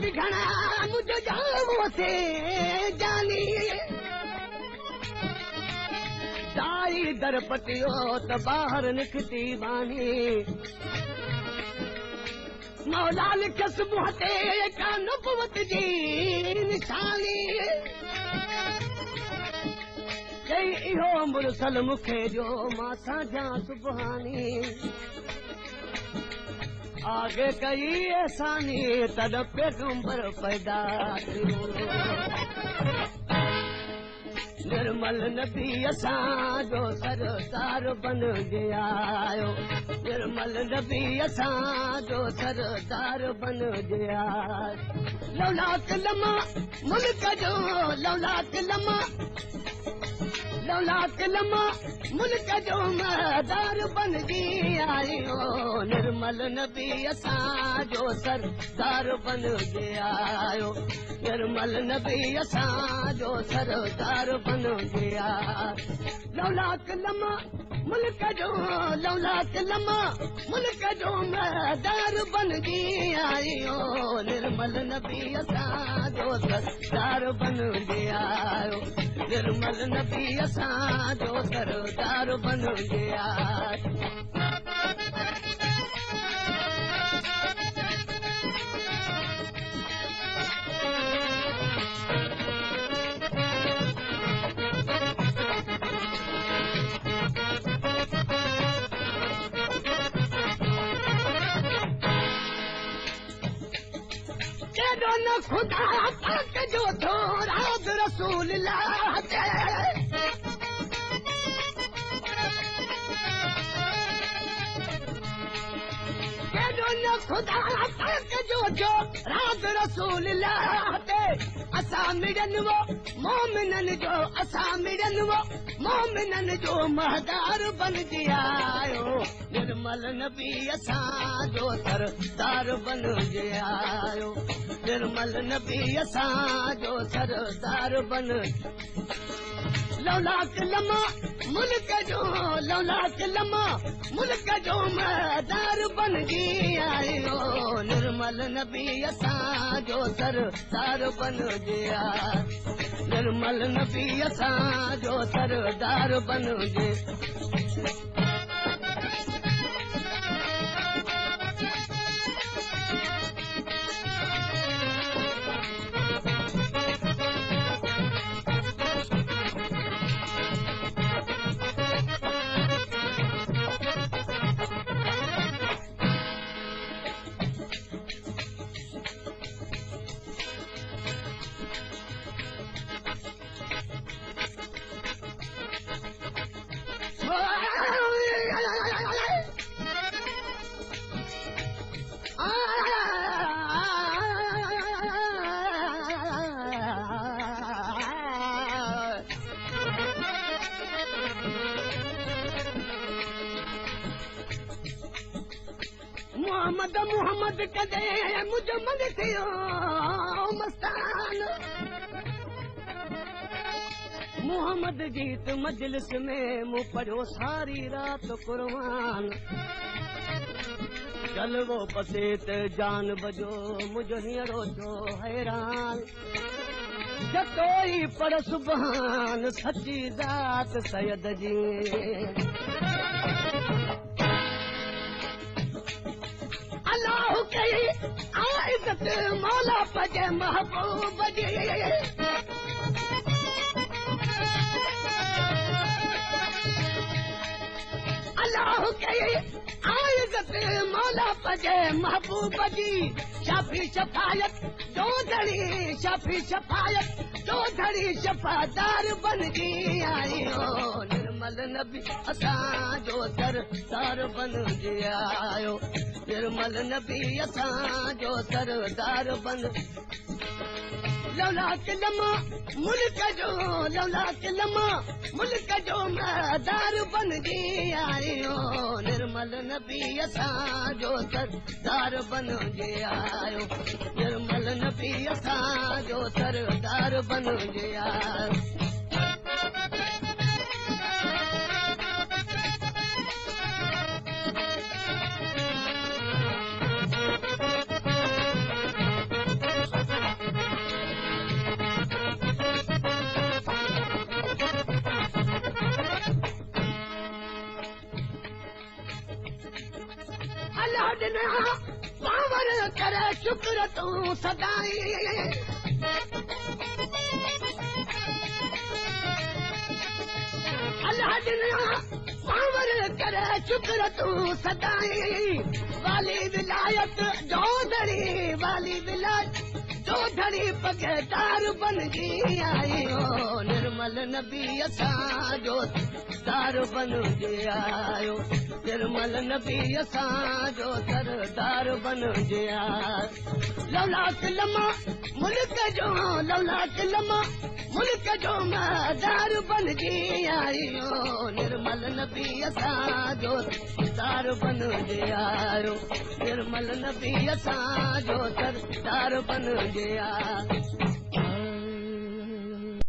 भी घणा मुझो जाओ से जानी दाई दर पटियो त बाहर निकती बानी मौला लिखस मुहते का नबुवत जी निशानी चई इहो मुरसल मुखे जो मां साझा सुबहानी आगे कई एहसानी तद पैगंबर पैदा थियो निर्मल नबी असांजो सरदार बन गयायो निर्मल नबी असांजो सरदार बन गया लौलाक लमा मुल्क जो लौलाक लमा मुल्क जो मदार बन गयायो निर्मल नबी असांजो सरदार बन गयायो निर्मल नबी असांजो सरदार बन गया लौलाक लमा मुल्क जो मदार बन गयायो निर्मल नबी असांजो सरदार बन गयायो निर्मल नबी असांजो सरदार बन गया न खुदा पाक जो थोरा रसूल लाते न खुदा पाक जो राज रसूल लाते असां मिड़न वो मोमिनन जो असां मिड़न वो मोमिनन जो महदार बन गयायो निर्मल नबी असांजो सरदार बन गयायो निर्मल नबी असांजो सरदार बन लौलाक लमा मुल्क जो मदार बन गयायो निर्मल नबी असांजो सरदार बन गया निर्मल नबी असांजो सरदार बन गया मोहम्मद कदे मुझ मन थियो मस्तान मोहम्मद गीत मजलिस में मूं पढ़ियो सारी रात कुर्बान जलवो पसेत जान बजो मुझो हींअरो थियो हैरान जतोई पर सुभान सची ज़ात सैयद जी अल्लाह कई आइज़त मौला पजे महबूब जी अल्लाह कई आइज़त मौला पजे महबूब जी शाफी शफायत दो धड़ी शाफी शफायत दो धड़ी शफादार बन गयायो निर्मल नबी असांजो सरदार बन गयायो निर्मल नबी असांजो सरदार बन लौलाक लमा मुल्क जो मदार बन गयायो निर्मल नबी असांजो सरदार बन गयायो निर्मल नबी असांजो सरदार बन गयायो अल्लाह ॾिना पावर करे शुक्र तूं सदाई अल्लाह ॾिना पावर करे शुक्र तूं सदाई वाली विलायत जो धड़ी वाली विलायत जो धड़ी पगेदार बनजी आयो निर्मल नबी असांजो सरदार बनजी आयो निर्मल नबी असांजो सरदार बनजी आयो लौलाक लमा मुल्क जो लौलाक लमा मुल्क जो मदार बनजी आयो निर्मल नबी असांजो सरदार बनजी आयो निर्मल नबी असांजो सरदार बनजी आयो